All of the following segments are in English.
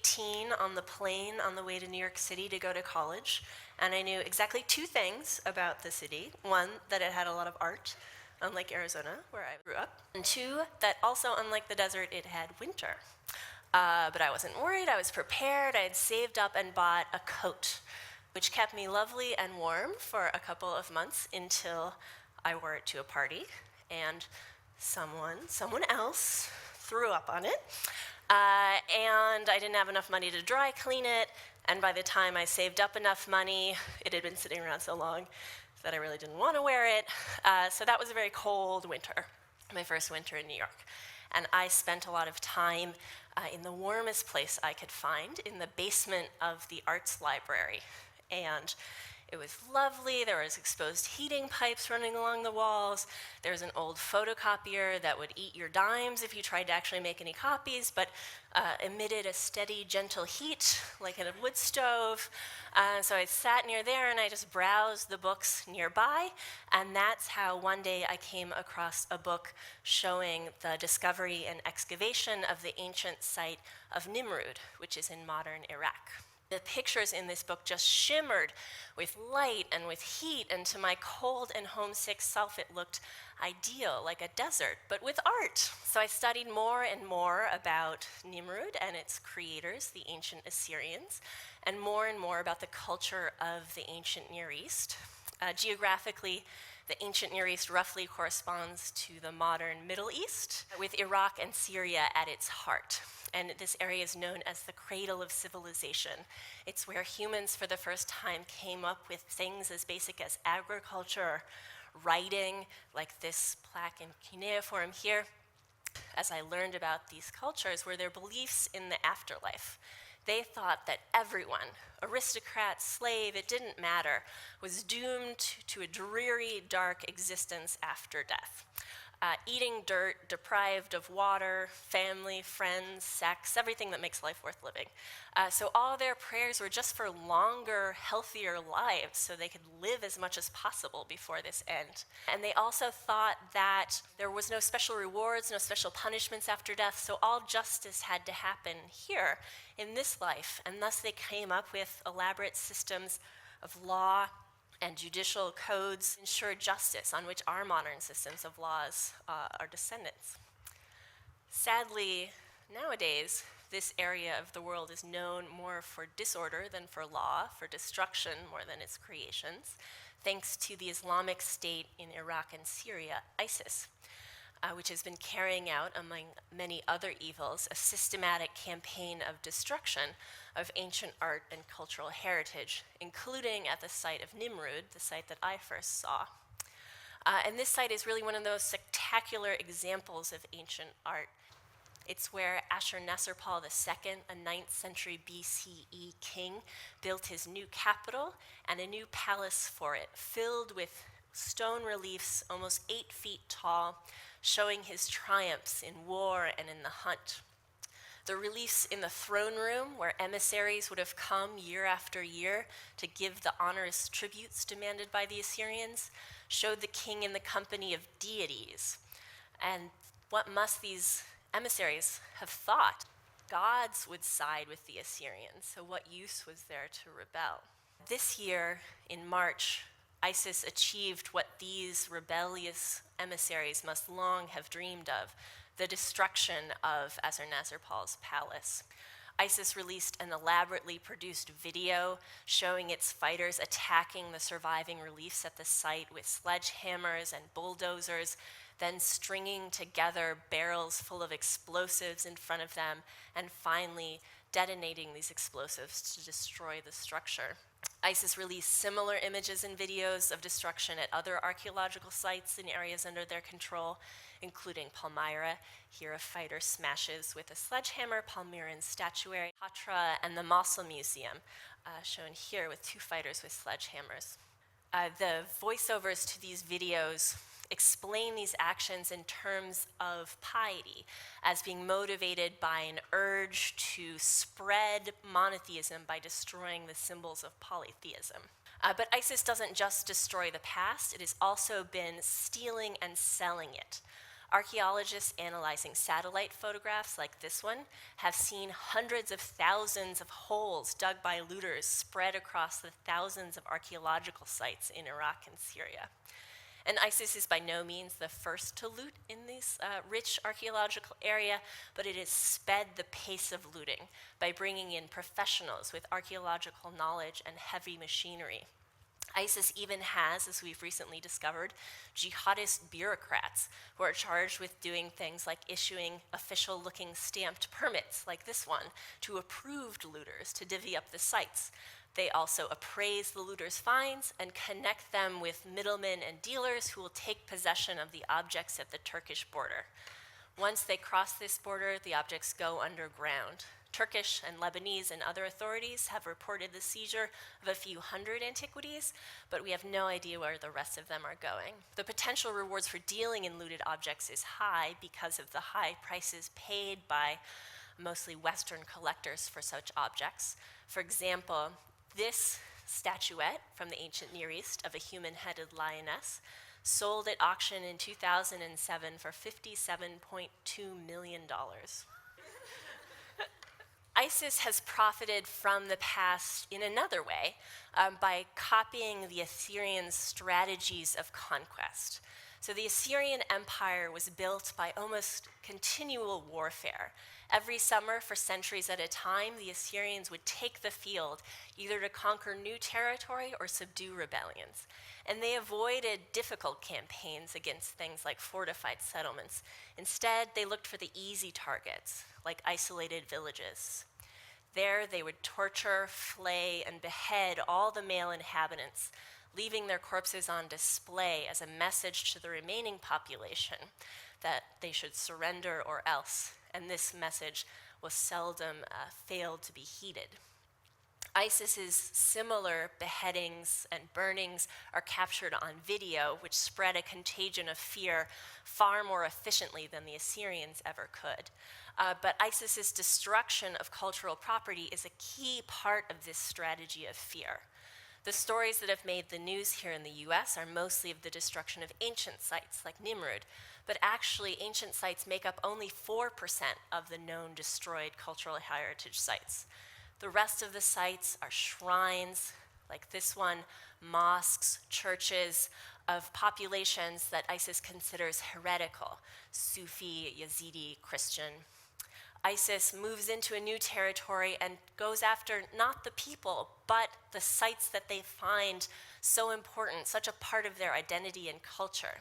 18 on the plane on the way to New York City to go to college, and I knew exactly two things about the city. One, that it had a lot of art, unlike Arizona, where I grew up. And two, that also, unlike the desert, it had winter. But I wasn't worried, I was prepared. I had saved up and bought a coat, which kept me lovely and warm for a couple of months until I wore it to a party, and someone else threw up on it. And I didn't have enough money to dry clean it, and by the time I saved up enough money, it had been sitting around so long that I really didn't want to wear it. So that was a very cold winter, my first winter in New York. And I spent a lot of time in the warmest place I could find, in the basement of the arts library. And it was lovely. There was exposed heating pipes running along the walls. There was an old photocopier that would eat your dimes if you tried to actually make any copies, but emitted a steady, gentle heat like in a wood stove. So I sat near there and I just browsed the books nearby, and that's how one day I came across a book showing the discovery and excavation of the ancient site of Nimrud, which is in modern Iraq. The pictures in this book just shimmered with light and with heat, and to my cold and homesick self it looked ideal, like a desert, but with art. So I studied more and more about Nimrud and its creators, the ancient Assyrians, and more about the culture of the ancient Near East. Geographically, the ancient Near East roughly corresponds to the modern Middle East, with Iraq and Syria at its heart. And this area is known as the cradle of civilization. It's where humans for the first time came up with things as basic as agriculture, writing, like this plaque in cuneiform here. As I learned about these cultures, were their beliefs in the afterlife. They thought that everyone, aristocrat, slave, it didn't matter, was doomed to a dreary, dark existence after death. Eating dirt, deprived of water, family, friends, sex, everything that makes life worth living. So all their prayers were just for longer, healthier lives so they could live as much as possible before this end. And they also thought that there was no special rewards, no special punishments after death, so all justice had to happen here in this life. And thus they came up with elaborate systems of law and judicial codes ensure justice, on which our modern systems of laws are descendants. Sadly, nowadays, this area of the world is known more for disorder than for law, for destruction more than its creations, thanks to the Islamic State in Iraq and Syria, ISIS, which has been carrying out, among many other evils, a systematic campaign of destruction of ancient art and cultural heritage, including at the site of Nimrud, the site that I first saw. And this site is really one of those spectacular examples of ancient art. It's where Ashurnasirpal II, a 9th century BCE king, built his new capital and a new palace for it, filled with stone reliefs almost 8 feet tall, showing his triumphs in war and in the hunt. The reliefs in the throne room, where emissaries would have come year after year to give the onerous tributes demanded by the Assyrians, showed the king in the company of deities. And what must these emissaries have thought? Gods would side with the Assyrians, so what use was there to rebel? This year, in March, ISIS achieved what these rebellious emissaries must long have dreamed of, the destruction of Ashurnasirpal's palace. ISIS released an elaborately produced video showing its fighters attacking the surviving reliefs at the site with sledgehammers and bulldozers, then stringing together barrels full of explosives in front of them, and finally detonating these explosives to destroy the structure. ISIS released similar images and videos of destruction at other archaeological sites in areas under their control, including Palmyra. Here a fighter smashes with a sledgehammer Palmyran statuary, Hatra, and the Mosul Museum, shown here with 2 fighters with sledgehammers. The voiceovers to these videos explain these actions in terms of piety, as being motivated by an urge to spread monotheism by destroying the symbols of polytheism. But ISIS doesn't just destroy the past, it has also been stealing and selling it. Archaeologists analyzing satellite photographs like this one have seen hundreds of thousands of holes dug by looters spread across the thousands of archaeological sites in Iraq and Syria. And ISIS is by no means the first to loot in this rich archaeological area, but it has sped the pace of looting by bringing in professionals with archaeological knowledge and heavy machinery. ISIS even has, as we've recently discovered, jihadist bureaucrats who are charged with doing things like issuing official-looking stamped permits, like this one, to approved looters to divvy up the sites. They also appraise the looters' finds and connect them with middlemen and dealers who will take possession of the objects at the Turkish border. Once they cross this border, the objects go underground. Turkish and Lebanese and other authorities have reported the seizure of a few hundred antiquities, but we have no idea where the rest of them are going. The potential rewards for dealing in looted objects is high because of the high prices paid by mostly Western collectors for such objects. For example, this statuette from the ancient Near East of a human-headed lioness sold at auction in 2007 for $57.2 million. ISIS has profited from the past in another way by copying the Assyrian strategies of conquest. So the Assyrian Empire was built by almost continual warfare. Every summer, for centuries at a time, the Assyrians would take the field either to conquer new territory or subdue rebellions. And they avoided difficult campaigns against things like fortified settlements. Instead, they looked for the easy targets, like isolated villages. There, they would torture, flay, and behead all the male inhabitants, leaving their corpses on display as a message to the remaining population that they should surrender or else. And this message was seldom failed to be heeded. ISIS's similar beheadings and burnings are captured on video, which spread a contagion of fear far more efficiently than the Assyrians ever could. But ISIS's destruction of cultural property is a key part of this strategy of fear. The stories that have made the news here in the US are mostly of the destruction of ancient sites like Nimrud, but actually ancient sites make up only 4% of the known destroyed cultural heritage sites. The rest of the sites are shrines, like this one, mosques, churches, of populations that ISIS considers heretical, Sufi, Yazidi, Christian. ISIS moves into a new territory and goes after not the people, but the sites that they find so important, such a part of their identity and culture.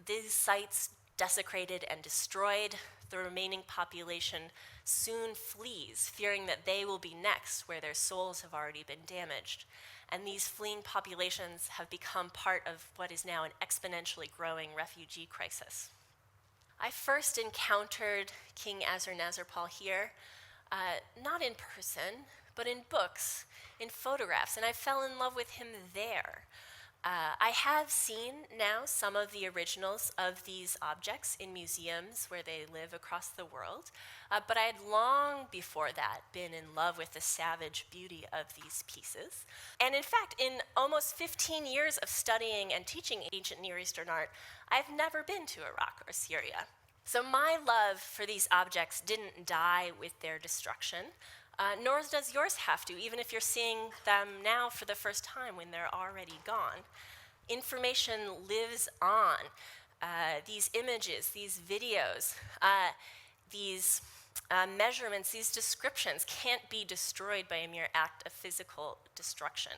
These sites desecrated and destroyed, the remaining population soon flees, fearing that they will be next where their souls have already been damaged. And these fleeing populations have become part of what is now an exponentially growing refugee crisis. I first encountered King Ashurnasirpal here, not in person, but in books, in photographs, and I fell in love with him there. I have seen now some of the originals of these objects in museums where they live across the world, but I had long before that been in love with the savage beauty of these pieces. And in fact, in almost 15 years of studying and teaching ancient Near Eastern art, I've never been to Iraq or Syria. So my love for these objects didn't die with their destruction, nor does yours have to, even if you're seeing them now for the first time when they're already gone. Information lives on. These images, these videos, these measurements, these descriptions can't be destroyed by a mere act of physical destruction.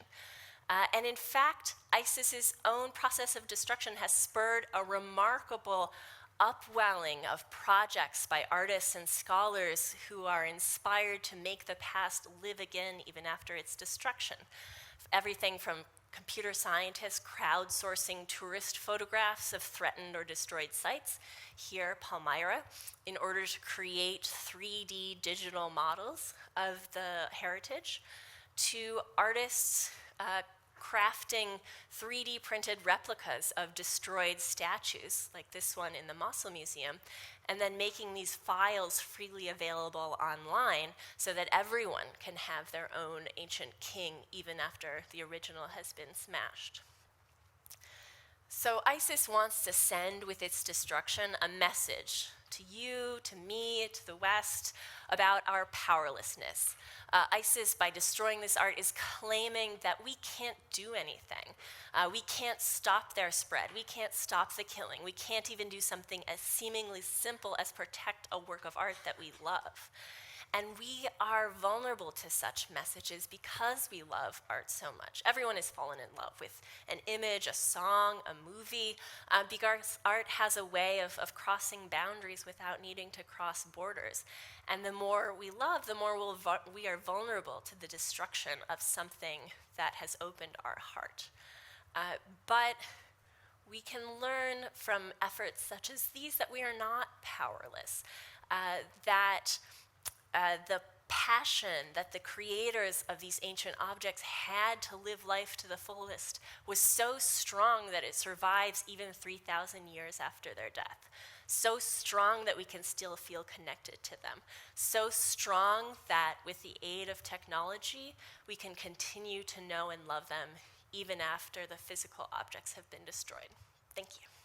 And in fact, ISIS's own process of destruction has spurred a remarkable upwelling of projects by artists and scholars who are inspired to make the past live again even after its destruction. Everything from computer scientists crowdsourcing tourist photographs of threatened or destroyed sites, here Palmyra, in order to create 3D digital models of the heritage, to artists crafting 3D printed replicas of destroyed statues, like this one in the Mosul Museum, and then making these files freely available online so that everyone can have their own ancient king even after the original has been smashed. So ISIS wants to send with its destruction a message to you, to me, to the West about our powerlessness. ISIS, by destroying this art, is claiming that we can't do anything. We can't stop their spread. We can't stop the killing. We can't even do something as seemingly simple as protect a work of art that we love. And we are vulnerable to such messages because we love art so much. Everyone has fallen in love with an image, a song, a movie, because art has a way of crossing boundaries without needing to cross borders. And the more we love, the more we are vulnerable to the destruction of something that has opened our heart. But we can learn from efforts such as these that we are not powerless, that the passion that the creators of these ancient objects had to live life to the fullest was so strong that it survives even 3,000 years after their death. So strong that we can still feel connected to them. So strong that with the aid of technology, we can continue to know and love them even after the physical objects have been destroyed. Thank you.